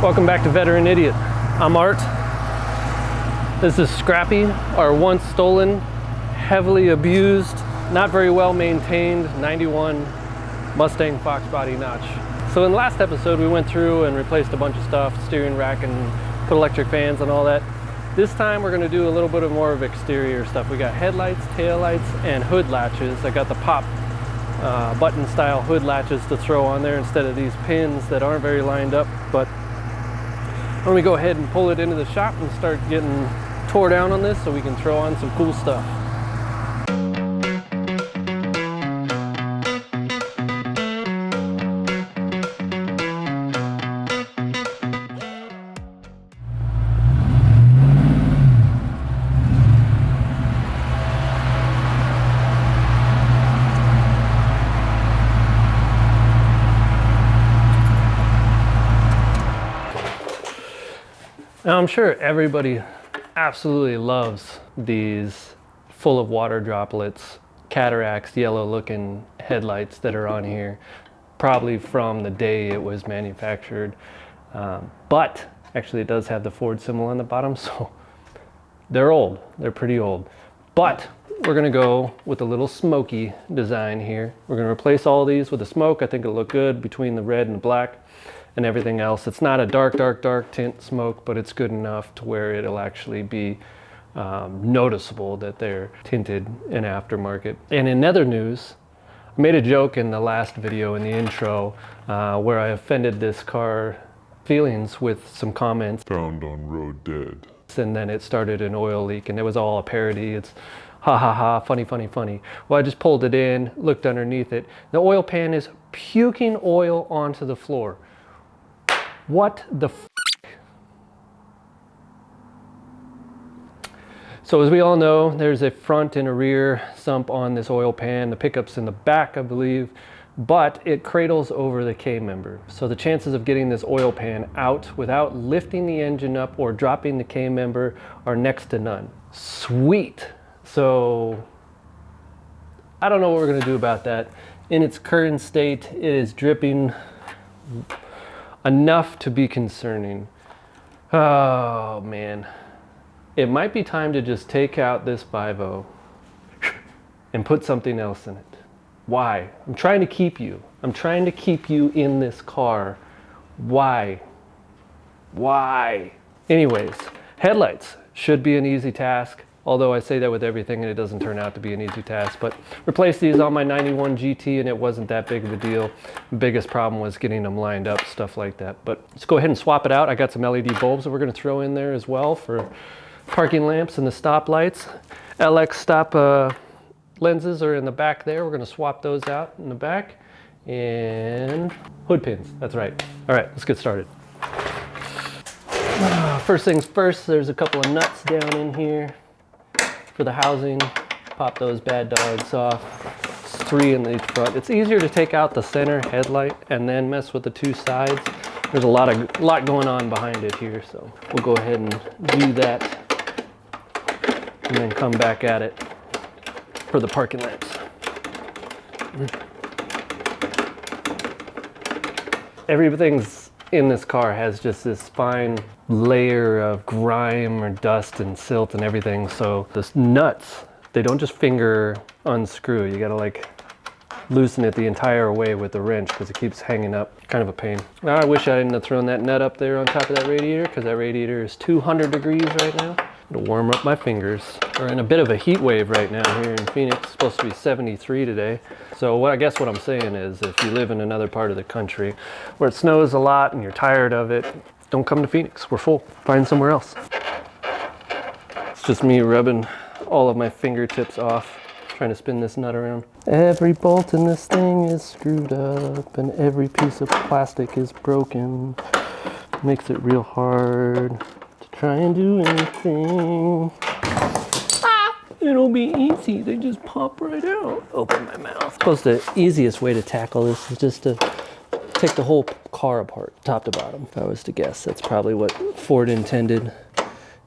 Welcome back to Veteran Idiot. I'm Art. This is Scrappy, our once stolen, heavily abused, not very well maintained 91 Mustang Foxbody notch. So in the last episode we went through and replaced a bunch of stuff, steering rack and put electric fans and all that. This time we're going to do a little bit of more of exterior stuff. We got headlights, taillights, and hood latches. I got the pop button style hood latches to throw on there instead of these pins that aren't very lined up. But why don't we go ahead and pull it into the shop and start getting tore down on this so we can throw on some cool stuff. Now I'm sure everybody absolutely loves these full of water droplets, cataracts, yellow looking headlights that are on here, probably from the day it was manufactured. But actually it does have the Ford symbol on the bottom, so they're old, they're pretty old. But we're gonna go with a little smoky design here. We're gonna replace all these with a smoke. I think it'll look good between the red and the black and everything else. It's not a dark tint smoke, but it's good enough to where it'll actually be noticeable that they're tinted in aftermarket. And in other news, I made a joke in the last video in the intro where I offended this car feelings with some comments. Found on road dead. And then it started an oil leak and it was all a parody. It's ha ha ha, funny, funny, funny. Well, I just pulled it in, looked underneath it. The oil pan is puking oil onto the floor. What the f***? So as we all know, there's a front and a rear sump on this oil pan. The pickup's in the back, I believe, but it cradles over the K-member. So the chances of getting this oil pan out without lifting the engine up or dropping the K-member are next to none. Sweet. So I don't know what we're gonna do about that. In its current state, it is dripping enough to be concerning. Oh man. It might be time to just take out this 5.0 and put something else in it. Why? I'm trying to keep you. I'm trying to keep you in this car. Why? Why? Anyways, headlights should be an easy task. Although I say that with everything and it doesn't turn out to be an easy task. But replaced these on my 91 GT and it wasn't that big of a deal. The biggest problem was getting them lined up, stuff like that. But let's go ahead and swap it out. I got some LED bulbs that we're gonna throw in there as well for parking lamps and the stop lights. LX stop lenses are in the back there. We're gonna swap those out in the back. And hood pins, that's right. All right, let's get started. First things first, there's a couple of nuts down in here for the housing. Pop those bad dogs off. It's 3 in the front. It's easier to take out the center headlight and then mess with the 2 sides. There's a lot going on behind it here, so we'll go ahead and do that and then come back at it for the parking lamps. Everything's in this car has just this fine layer of grime or dust and silt and everything. So the nuts, they don't just finger unscrew. You gotta like loosen it the entire way with the wrench because it keeps hanging up. Kind of a pain. Now, I wish I didn't have thrown that nut up there on top of that radiator because that radiator is 200 degrees right now. It'll warm up my fingers. We're in a bit of a heat wave right now here in Phoenix. It's supposed to be 73 today. So I guess what I'm saying is if you live in another part of the country where it snows a lot and you're tired of it, don't come to Phoenix. We're full. Find somewhere else. It's just me rubbing all of my fingertips off, trying to spin this nut around. Every bolt in this thing is screwed up and every piece of plastic is broken. Makes it real hard to try and do anything. It'll be easy. They just pop right out. Open my mouth. I suppose the easiest way to tackle this is just to take the whole car apart, top to bottom. If I was to guess, that's probably what Ford intended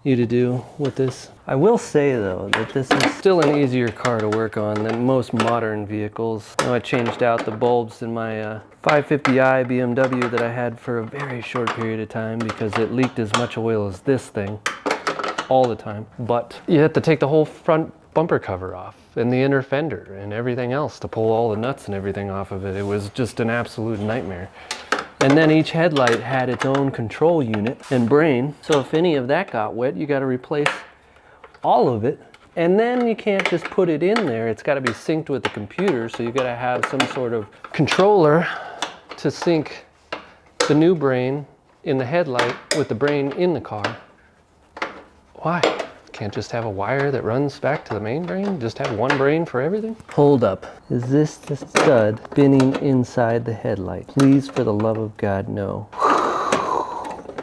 you to do with this. I will say though that this is still an easier car to work on than most modern vehicles. Now, I changed out the bulbs in my 550i BMW that I had for a very short period of time because it leaked as much oil as this thing all the time. But you have to take the whole front bumper cover off and the inner fender and everything else to pull all the nuts and everything off of it. It was just an absolute nightmare. And then each headlight had its own control unit and brain. So if any of that got wet, you got to replace all of it. And then you can't just put it in there. It's got to be synced with the computer. So you got to have some sort of controller to sync the new brain in the headlight with the brain in the car. Why? Can't just have a wire that runs back to the main brain? Just have one brain for everything? Hold up. Is this the stud spinning inside the headlight? Please, for the love of God, no.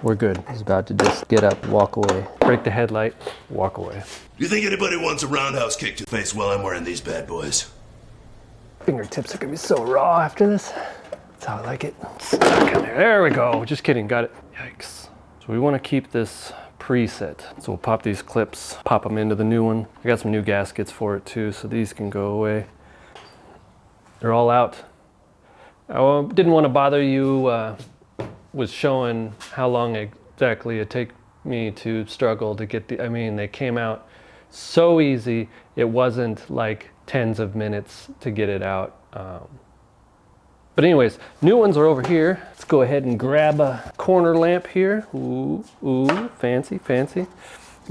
We're good. He's about to just get up, walk away. Break the headlight, walk away. Do you think anybody wants a roundhouse kick to the face while I'm wearing these bad boys? Fingertips are gonna be so raw after this. That's how I like it. Stuck in there. There we go. Just kidding. Got it. Yikes. So we want to keep this preset. So we'll pop these clips, pop them into the new one. I got some new gaskets for it too, so these can go away. They're all out. I didn't want to bother you with showing how long exactly it take me to struggle to get I mean, they came out so easy. It wasn't like tens of minutes to get it out. But anyways, new ones are over here. Let's go ahead and grab a corner lamp here. Ooh, ooh, fancy, fancy.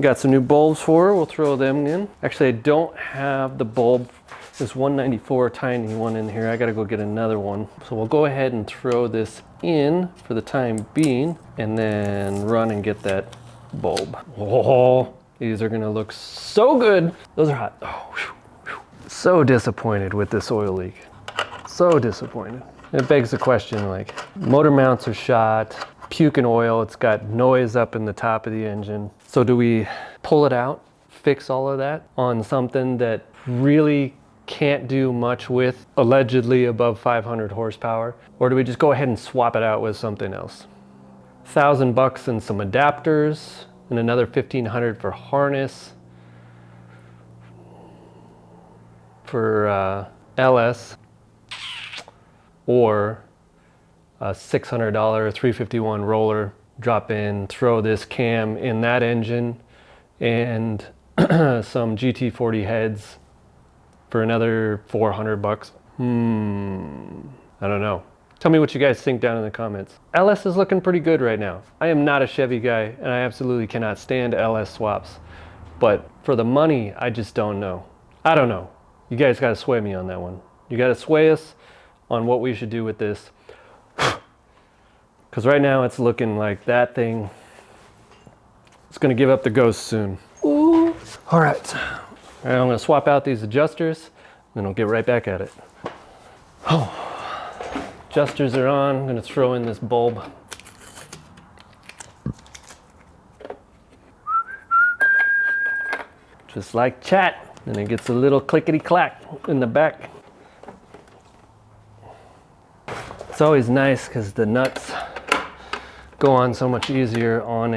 Got some new bulbs for her. We'll throw them in. Actually, I don't have the bulb, this 194 tiny one in here. I gotta go get another one. So we'll go ahead and throw this in for the time being and then run and get that bulb. Oh, these are gonna look so good. Those are hot. Oh, whew, whew. So disappointed with this oil leak. So disappointed. It begs the question, like, motor mounts are shot, puking oil, it's got noise up in the top of the engine. So do we pull it out, fix all of that on something that really can't do much with, allegedly above 500 horsepower? Or do we just go ahead and swap it out with something else? $1,000 and some adapters and another $1,500 for harness for LS. Or a $600 351 roller, drop in, throw this cam in that engine and some GT40 heads for another $400. I don't know. Tell me what you guys think down in the comments. LS is looking pretty good right now. I am not a Chevy guy and I absolutely cannot stand LS swaps. But for the money, I just don't know. I don't know. You guys gotta sway me on that one. You gotta sway us on what we should do with this. Because right now it's looking like that thing is going to give up the ghost soon. Ooh. All right. I'm going to swap out these adjusters, then I'll get right back at it. Oh, adjusters are on. I'm going to throw in this bulb. Just like chat. And it gets a little clickety-clack in the back. It's always nice because the nuts go on so much easier on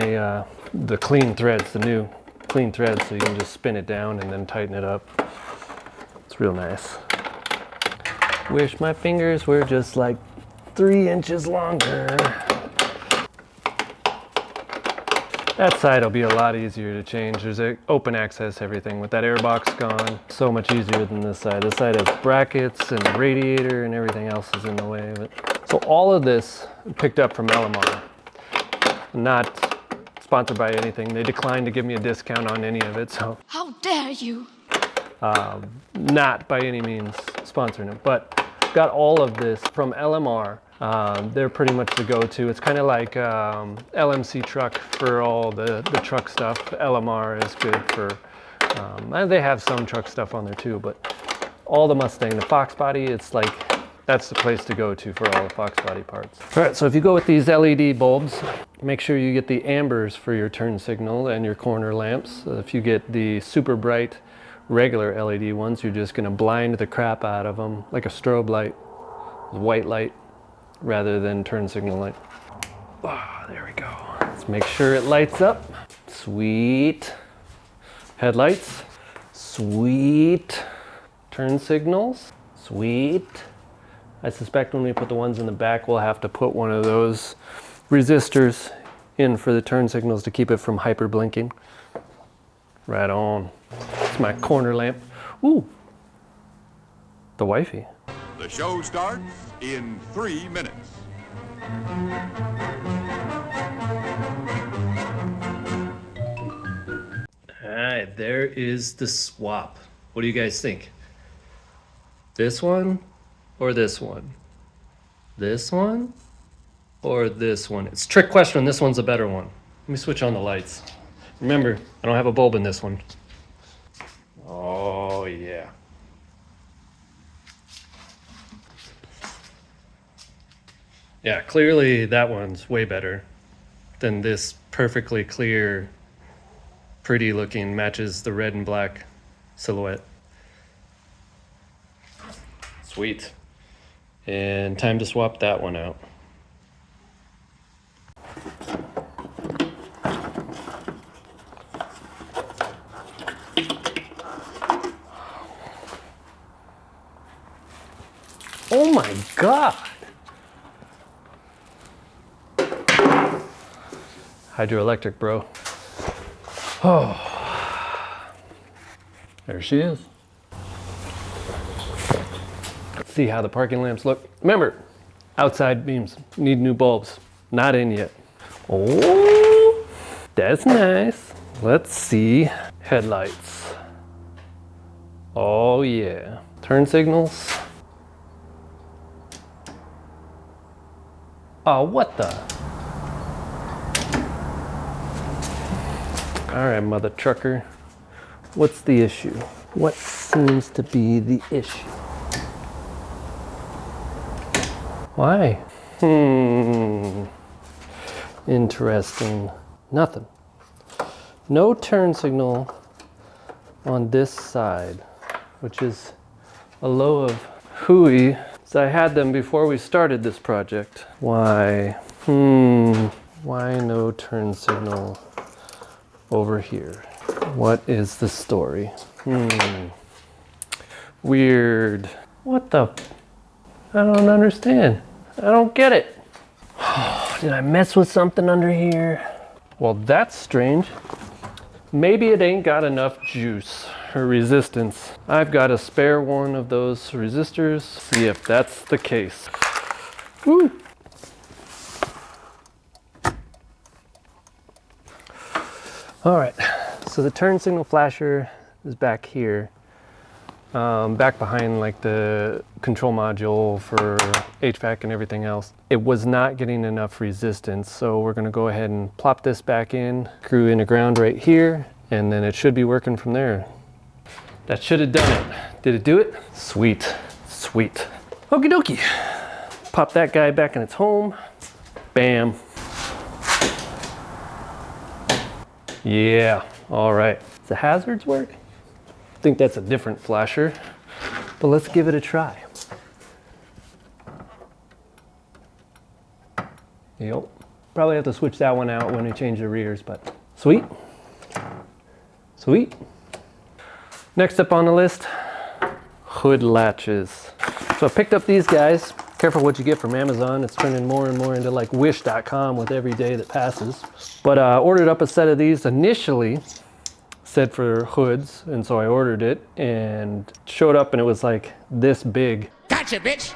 the clean threads, the new clean threads, so you can just spin it down and then tighten it up. It's real nice. Wish my fingers were just like 3 inches longer. That side will be a lot easier to change. There's an open access everything. With that airbox gone, so much easier than this side. This side has brackets and radiator and everything else is in the way of it. So all of this picked up from LMR. Not sponsored by anything. They declined to give me a discount on any of it, so. How dare you? Not by any means sponsoring it, but got all of this from LMR. They're pretty much the go-to. It's kind of like LMC truck for all the truck stuff. LMR is good for, and they have some truck stuff on there too, but all the Mustang, the Foxbody, it's like, that's the place to go to for all the Foxbody parts. All right, so if you go with these LED bulbs, make sure you get the ambers for your turn signal and your corner lamps. If you get the super bright regular LED ones, you're just gonna blind the crap out of them like a strobe light, white light, rather than turn signal light. Oh, there we go. Let's make sure it lights up. Sweet. Headlights. Sweet. Turn signals. Sweet. I suspect when we put the ones in the back, we'll have to put one of those resistors in for the turn signals to keep it from hyper blinking. Right on. It's my corner lamp. Ooh. The wifey. The show starts in 3 minutes. All right, there is the swap. What do you guys think? This one or this one? This one or this one? It's a trick question. This one's a better one. Let me switch on the lights. Remember, I don't have a bulb in this one. Oh, yeah. Yeah, clearly that one's way better than this perfectly clear, pretty looking, matches the red and black silhouette. Sweet. And time to swap that one out. Oh my God. Hydroelectric, bro. Oh. There she is. Let's see how the parking lamps look. Remember, outside beams need new bulbs. Not in yet. Oh, that's nice. Let's see. Headlights. Oh yeah. Turn signals. Oh, what the? All right, mother trucker. What's the issue? What seems to be the issue? Why? Interesting. Nothing. No turn signal on this side, which is a low of hooey. So I had them before we started this project. Why? Why no turn signal over here? What is the story? Weird. What the? I don't understand. I don't get it. Did I mess with something under here? Well, that's strange. Maybe it ain't got enough juice or resistance. I've got a spare one of those resistors. See if that's the case. Woo! All right, so the turn signal flasher is back here. Back behind like the control module for HVAC and everything else. It was not getting enough resistance, so we're gonna go ahead and plop this back in, screw in a ground right here, and then it should be working from there. That should have done it. Did it do it? Sweet, sweet. Okie dokie. Pop that guy back in its home. Bam. Yeah, all right. Does the hazards work? I think that's a different flasher, but let's give it a try. Yep. Probably have to switch that one out when we change the rears, but sweet. Sweet. Next up on the list, hood latches. So I picked up these guys. Careful what you get from Amazon. It's turning more and more into like wish.com with every day that passes. But ordered up a set of these initially, said for hoods, and so I ordered it and showed up and it was like this big. Gotcha, bitch!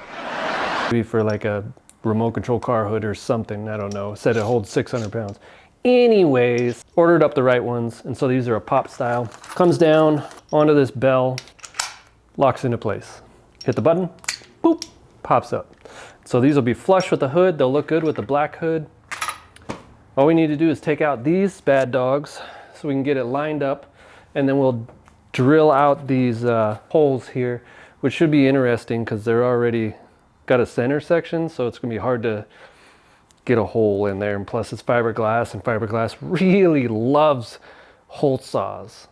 Maybe for like a remote control car hood or something, I don't know. It said it holds 600 pounds. Anyways, ordered up the right ones, and so these are a pop style. Comes down onto this bell, locks into place. Hit the button, boop, pops up. So these will be flush with the hood. They'll look good with the black hood. All we need to do is take out these bad dogs so we can get it lined up, and then we'll drill out these holes here, which should be interesting because they're already got a center section, so it's gonna be hard to get a hole in there, and plus it's fiberglass, and fiberglass really loves hole saws.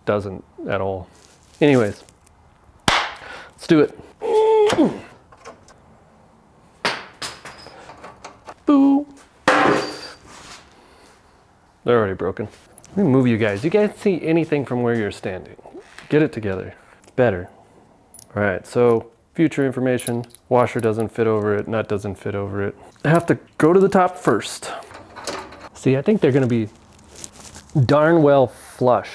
Doesn't at all. Anyways, let's do it. Boo. They're already broken. Let me move you guys. You guys see anything from where you're standing? Get it together. It's better. All right, so future information. Washer doesn't fit over it, nut doesn't fit over it. I have to go to the top first. See, I think they're gonna be darn well flush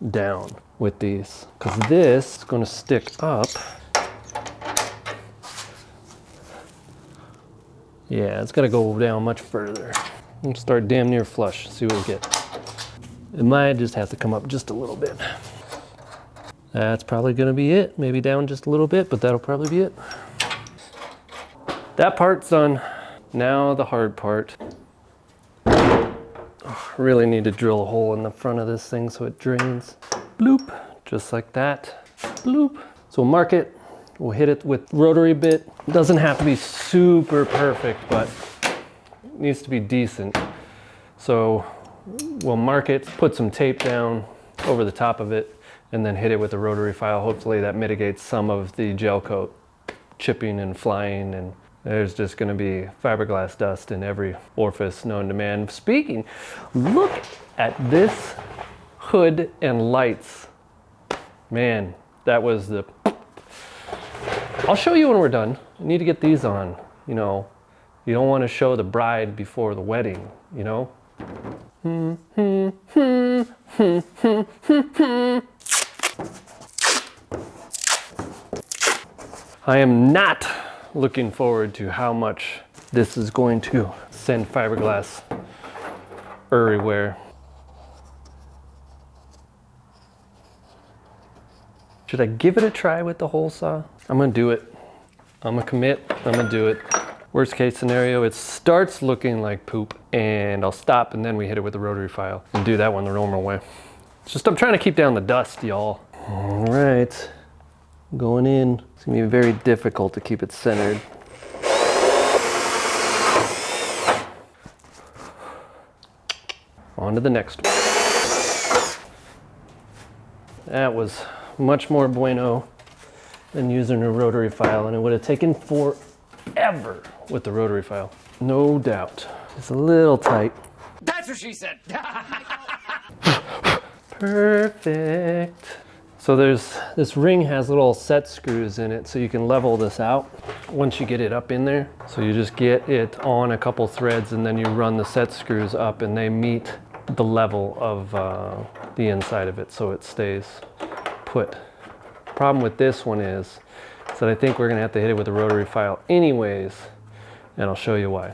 down with these, because this is gonna stick up. Yeah, it's gotta go down much further. We'll start damn near flush, see what we get. It might just have to come up just a little bit. That's probably gonna be it. Maybe down just a little bit, but that'll probably be it. That part's done. Now the hard part. Oh, really need to drill a hole in the front of this thing so it drains. Bloop, just like that. Bloop. So we'll mark it. We'll hit it with rotary bit. It doesn't have to be super perfect, but it needs to be decent. So we'll mark it, put some tape down over the top of it, and then hit it with a rotary file. Hopefully that mitigates some of the gel coat chipping and flying, and there's just gonna be fiberglass dust in every orifice known to man. Speaking, look at this hood and lights. Man, that was the... I'll show you when we're done. I need to get these on, you know. You don't want to show the bride before the wedding, you know? I am not looking forward to how much this is going to send fiberglass everywhere. Should I give it a try with the hole saw? I'm gonna do it. I'm gonna commit, I'm gonna do it. Worst case scenario, it starts looking like poop and I'll stop and then we hit it with the rotary file and do that one the normal way. It's just I'm trying to keep down the dust, y'all. All right, going in. It's gonna be very difficult to keep it centered. On to the next one. That was much more bueno than using a rotary file, and it would have taken forever with the rotary file. No doubt. It's a little tight. That's what she said. Perfect. So this ring has little set screws in it so you can level this out once you get it up in there. So you just get it on a couple threads and then you run the set screws up and they meet the level of the inside of it so it stays put. Problem with this one is that I think we're gonna have to hit it with a rotary file anyways, and I'll show you why.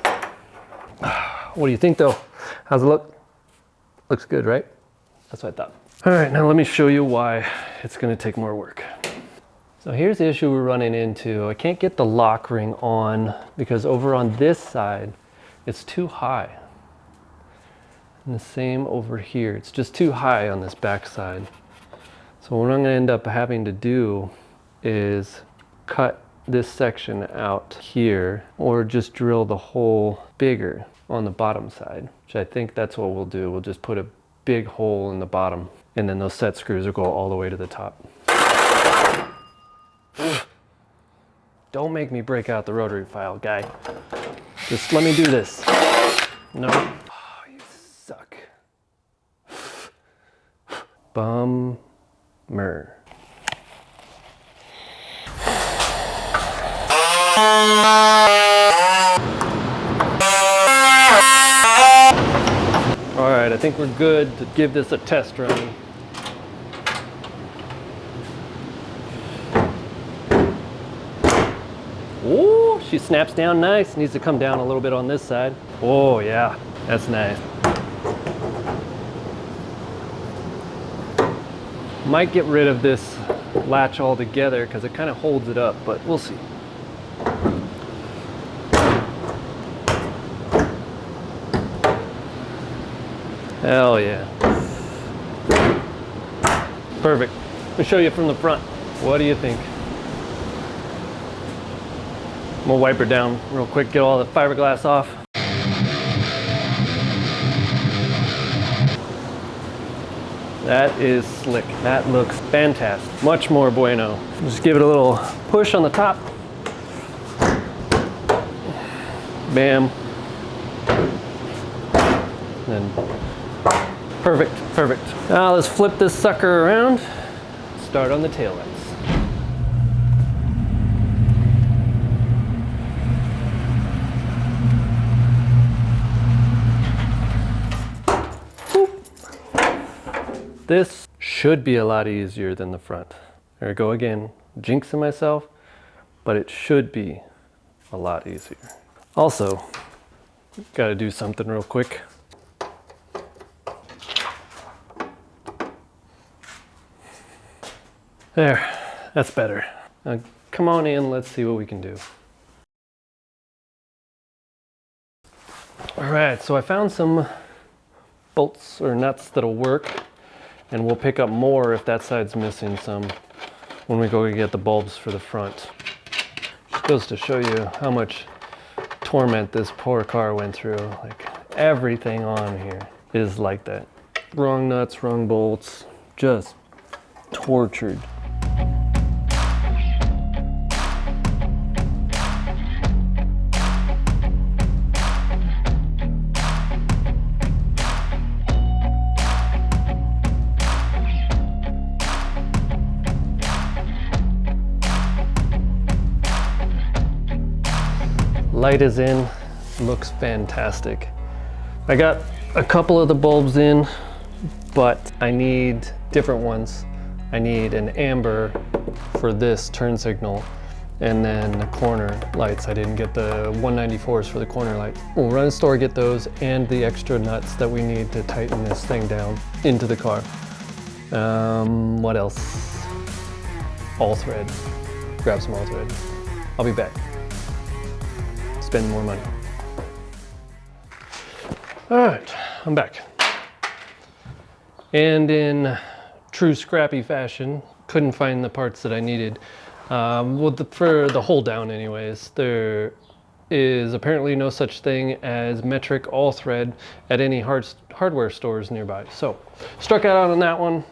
What do you think though? How's it look? Looks good, right? That's what I thought. All right, now let me show you why it's gonna take more work. So here's the issue we're running into. I can't get the lock ring on because over on this side, it's too high. And the same over here. It's just too high on this back side. So what I'm gonna end up having to do is cut this section out here or just drill the hole bigger on the bottom side, which I think that's what we'll do. We'll just put a big hole in the bottom and then those set screws will go all the way to the top. Don't make me break out the rotary file, guy. Just let me do this. No. Oh, you suck. Bummer. All right, I think we're good to give this a test run. Oh, she snaps down nice. Needs to come down a little bit on this side. Oh yeah, that's nice. Might get rid of this latch altogether because it kind of holds it up, but we'll see. Hell yeah. Perfect. Let me show you from the front. What do you think? I'm gonna wipe her down real quick, get all the fiberglass off. That is slick. That looks fantastic. Much more bueno. Just give it a little push on the top. Bam. Then Perfect, perfect. Now let's flip this sucker around. Start on the taillights. This should be a lot easier than the front. There we go again, jinxing myself, but it should be a lot easier. Also, gotta do something real quick. There, that's better. Now, come on in, let's see what we can do. All right, so I found some bolts or nuts that'll work, and we'll pick up more if that side's missing some when we go get the bulbs for the front. Just goes to show you how much torment this poor car went through. Like, everything on here is like that. Wrong nuts, wrong bolts, just tortured. Light is in, looks fantastic. I got a couple of the bulbs in, but I need different ones. I need an amber for this turn signal, and then the corner lights. I didn't get the 194s for the corner light. We'll run to the store, get those, and the extra nuts that we need to tighten this thing down into the car. What else? All thread. Grab some all thread. I'll be back. Spend more money. All right, I'm back. And in true scrappy fashion, couldn't find the parts that I needed. For the hold down anyways, there is apparently no such thing as metric all thread at any hardware stores nearby. So, struck out on that one,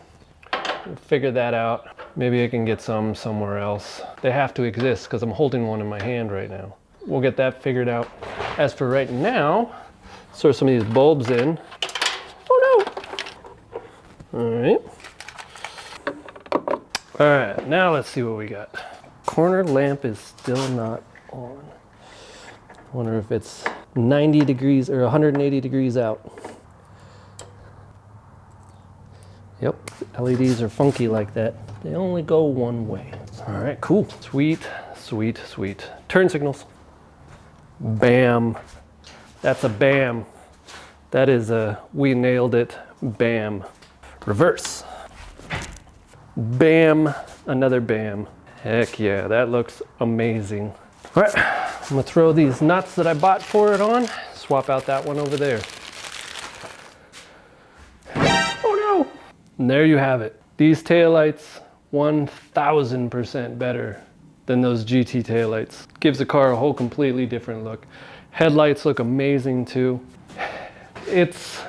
figure that out. Maybe I can get some somewhere else. They have to exist because I'm holding one in my hand right now. We'll get that figured out. As for right now, throw some of these bulbs in. Oh no! All right. All right, now let's see what we got. Corner lamp is still not on. Wonder if it's 90 degrees or 180 degrees out. Yep, LEDs are funky like that. They only go one way. All right, cool. Sweet, sweet, sweet. Turn signals. Bam. That's a bam. That is a, we nailed it, bam. Reverse. Bam, another bam. Heck yeah, that looks amazing. All right, I'm gonna throw these nuts that I bought for it on, swap out that one over there. Oh no! And there you have it. These taillights, 1000% better than those GT taillights. Gives the car a whole completely different look. Headlights look amazing too. It's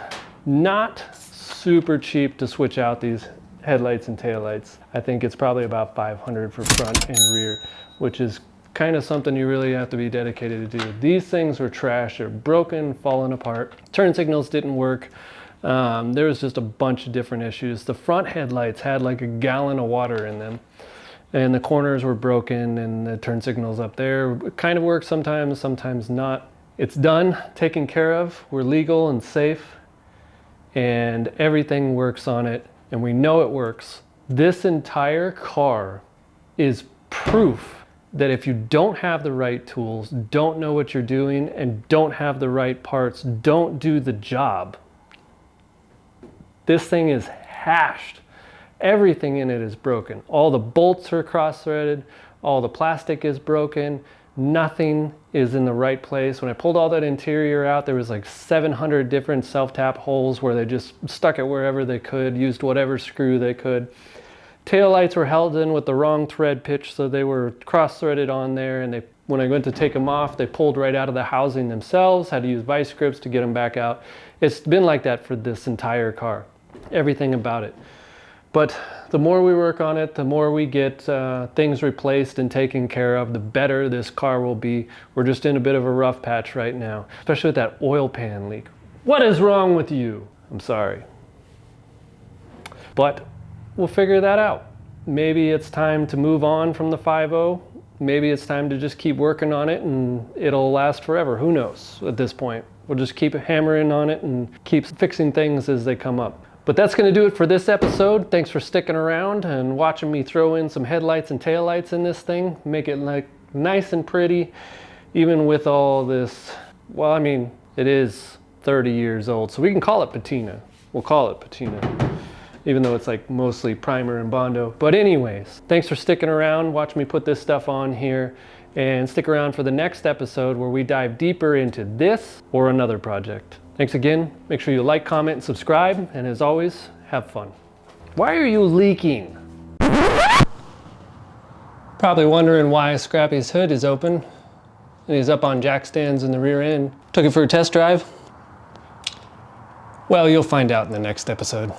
not super cheap to switch out these headlights and taillights. I think it's probably about $500 for front and rear, which is kind of something you really have to be dedicated to do. These things were trash, they're broken, falling apart. Turn signals didn't work. There was just a bunch of different issues. The front headlights had like a gallon of water in them, and the corners were broken, and the turn signals up there it kind of works sometimes, sometimes not. It's done, taken care of. We're legal and safe, and everything works on it, and we know it works. This entire car is proof that if you don't have the right tools, don't know what you're doing, and don't have the right parts, don't do the job. This thing is hashed. Everything in it is broken. All the bolts are cross-threaded, all the plastic is broken, nothing is in the right place. When I pulled all that interior out, there was like 700 different self-tap holes where they just stuck it wherever they could, used whatever screw they could. Taillights were held in with the wrong thread pitch, so they were cross-threaded on there, and when I went to take them off, they pulled right out of the housing themselves, had to use vice grips to get them back out. It's been like that for this entire car, everything about it. But the more we work on it, the more we get things replaced and taken care of, the better this car will be. We're just in a bit of a rough patch right now, especially with that oil pan leak. What is wrong with you? I'm sorry. But we'll figure that out. Maybe it's time to move on from the 5.0. Maybe it's time to just keep working on it and it'll last forever. Who knows at this point? We'll just keep hammering on it and keep fixing things as they come up. But that's going to do it for this episode. Thanks for sticking around and watching me throw in some headlights and taillights in this thing. Make it like nice and pretty, even with all this. Well, I mean, it is 30 years old, so we can call it patina. We'll call it patina, even though it's like mostly primer and Bondo. But anyways, thanks for sticking around. Watch me put this stuff on here, and stick around for the next episode where we dive deeper into this or another project. Thanks again. Make sure you like, comment, and subscribe. And as always, have fun. Why are you leaking? Probably wondering why Scrappy's hood is open and he's up on jack stands in the rear end. Took it for a test drive? Well, you'll find out in the next episode.